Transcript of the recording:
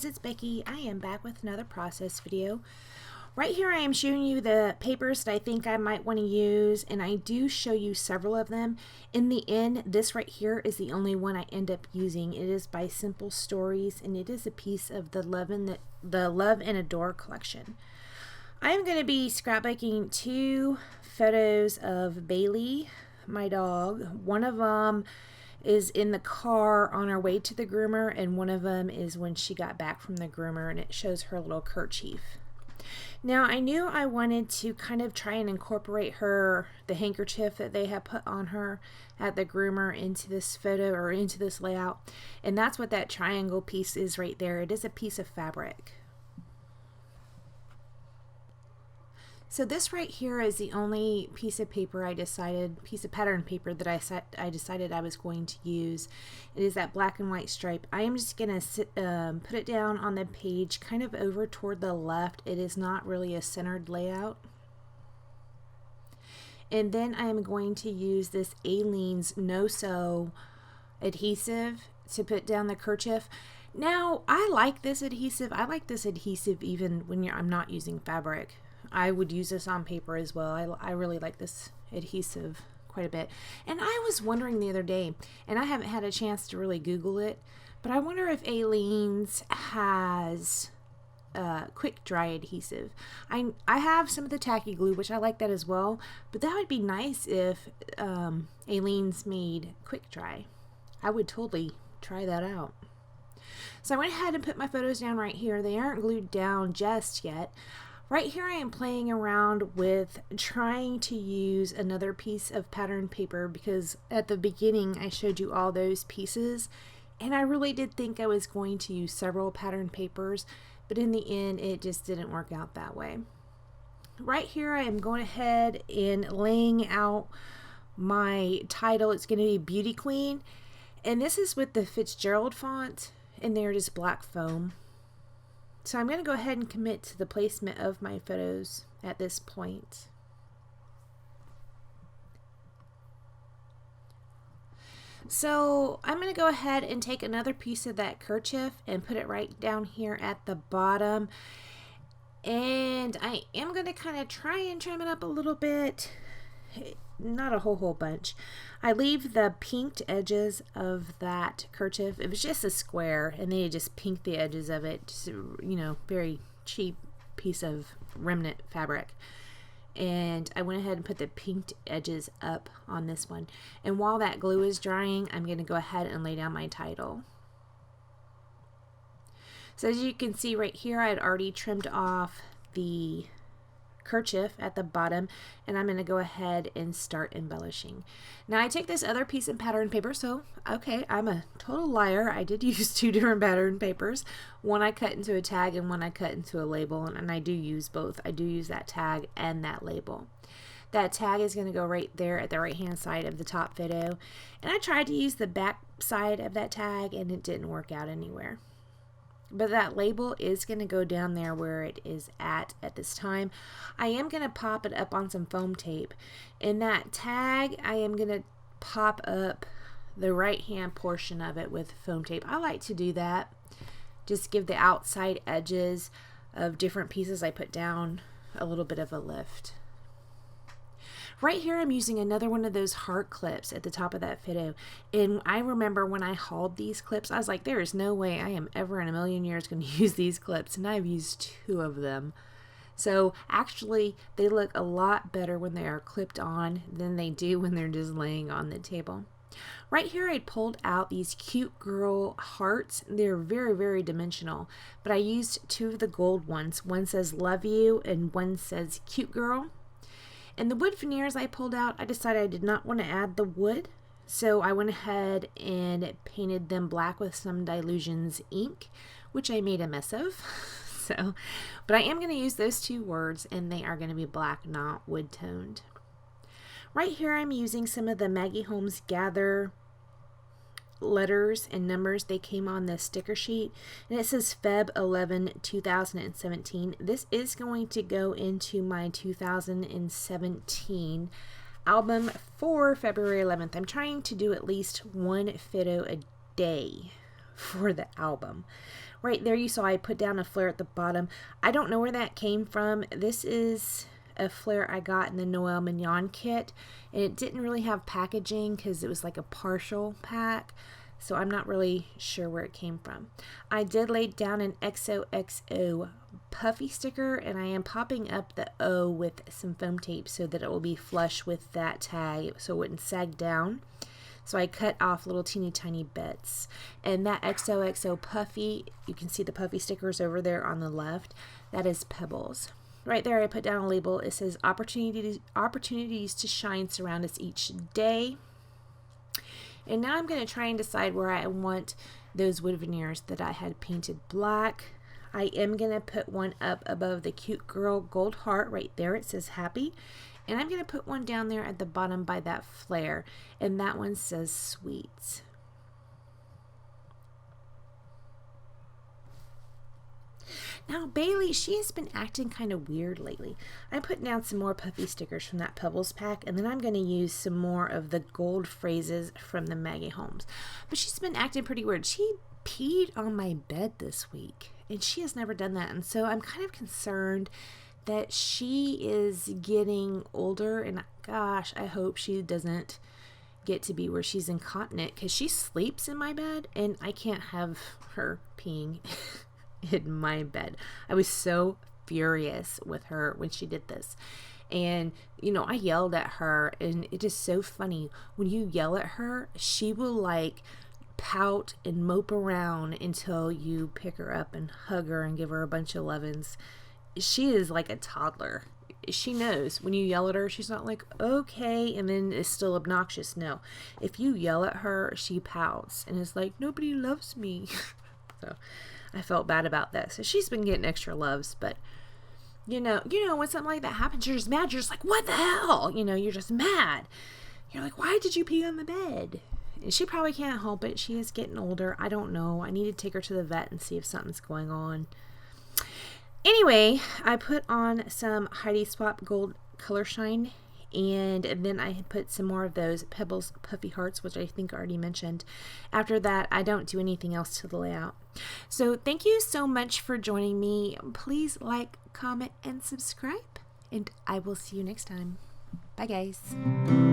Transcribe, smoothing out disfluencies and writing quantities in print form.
it's Becky. I am back with another process video. Right here I am showing you the papers that I think I might want to use, and I do show you several of them. In the end, this right here is the only one I end up using. It is by Simple Stories, and it is a piece of the Love and Adore collection. I am going to be scrapbooking two photos of Bailey, my dog. One of them is in the car on our way to the groomer, and one of them is when she got back from the groomer, and it shows her little kerchief. Now, I knew I wanted to kind of try and incorporate the handkerchief that they have put on her at the groomer into this photo or into this layout, and that's what that triangle piece is right there. It is a piece of fabric. So this right here is the only piece of paper piece of pattern paper that I decided I was going to use. It is that black and white stripe. I am just going to put it down on the page kind of over toward the left. It is not really a centered layout. And then I am going to use this Aleene's No-Sew adhesive to put down the kerchief. Now, I like this adhesive. I like this adhesive even when I'm not using fabric. I would use this on paper as well. I really like this adhesive quite a bit. And I was wondering the other day, and I haven't had a chance to really Google it, but I wonder if Aleene's has quick dry adhesive. I have some of the tacky glue, which I like that as well, but that would be nice if Aleene's made quick dry. I would totally try that out. So I went ahead and put my photos down right here. They aren't glued down just yet. Right here I am playing around with trying to use another piece of pattern paper, because at the beginning I showed you all those pieces, and I really did think I was going to use several pattern papers, but in the end it just didn't work out that way. Right here I am going ahead and laying out my title. It's going to be Beauty Queen, and this is with the Fitzgerald font, and they're just black foam. So I'm going to go ahead and commit to the placement of my photos at this point. So I'm going to go ahead and take another piece of that kerchief and put it right down here at the bottom. And I am going to kind of try and trim it up a little bit. Not a whole bunch. I leave the pinked edges of that kerchief. It was just a square, and they just pinked the edges of it. Just, you know, very cheap piece of remnant fabric. And I went ahead and put the pinked edges up on this one. And while that glue is drying, I'm going to go ahead and lay down my title. So as you can see right here, I had already trimmed off the kerchief at the bottom, and I'm going to go ahead and start embellishing. Now I take this other piece of pattern paper, so okay, I'm a total liar. I did use two different pattern papers. One I cut into a tag and one I cut into a label, and I do use both. I do use that tag and that label. That tag is going to go right there at the right hand side of the top photo, and I tried to use the back side of that tag and it didn't work out anywhere. But that label is going to go down there where it is at this time. I am going to pop it up on some foam tape. In that tag, I am going to pop up the right hand portion of it with foam tape. I like to do that. Just give the outside edges of different pieces I put down a little bit of a lift. Right here I'm using another one of those heart clips at the top of that photo, and I remember when I hauled these clips, I was like, there is no way I am ever in a million years going to use these clips, and I've used two of them. So actually they look a lot better when they are clipped on than they do when they're just laying on the table. Right here I pulled out these cute girl hearts. They're very, very dimensional, but I used two of the gold ones. One says love you and one says cute girl. And the wood veneers I pulled out, I decided I did not want to add the wood, so I went ahead and painted them black with some Dylusions ink, which I made a mess of. But I am going to use those two words, and they are going to be black, not wood toned. Right here I'm using some of the Maggie Holmes Gather letters and numbers. They came on the sticker sheet, and it says Feb 11 2017. This is going to go into my 2017 album for February 11th. I'm trying to do at least one photo a day for the album. Right there you saw I put down a flare at the bottom. I don't know where that came from. This is a flare I got in the Noel Mignon kit, and it didn't really have packaging because it was like a partial pack, so I'm not really sure where it came from. I did lay down an XOXO puffy sticker, and I am popping up the O with some foam tape so that it will be flush with that tag so it wouldn't sag down. So I cut off little teeny tiny bits. And that XOXO puffy, you can see the puffy stickers over there on the left, that is Pebbles. Right there I put down a label. It says opportunities to shine surround us each day. And now I'm going to try and decide where I want those wood veneers that I had painted black. I am going to put one up above the cute girl gold heart right there. It says happy. And I'm going to put one down there at the bottom by that flare. And that one says sweets. Now Bailey, she has been acting kind of weird lately. I'm putting down some more puffy stickers from that Pebbles pack, and then I'm going to use some more of the gold phrases from the Maggie Holmes. But she's been acting pretty weird. She peed on my bed this week, and she has never done that. And so I'm kind of concerned that she is getting older, and gosh, I hope she doesn't get to be where she's incontinent, because she sleeps in my bed, and I can't have her peeing in my bed. I was so furious with her when she did this. And, you know, I yelled at her, and it is so funny. When you yell at her, she will like pout and mope around until you pick her up and hug her and give her a bunch of lovin's. She is like a toddler. She knows when you yell at her, she's not like, okay, and then is still obnoxious. No. If you yell at her, she pouts and is like, nobody loves me. So I felt bad about that. So she's been getting extra loves, but you know, when something like that happens, you're just mad. You're just like, what the hell? You know, you're just mad. You're like, why did you pee on the bed? And she probably can't help it. She is getting older. I don't know. I need to take her to the vet and see if something's going on. Anyway, I put on some Heidi Swap Gold Color Shine, and then I put some more of those Pebbles Puffy Hearts, which I think I already mentioned. After that, I don't do anything else to the layout. So thank you so much for joining me. Please like, comment, and subscribe, and I will see you next time. Bye, guys.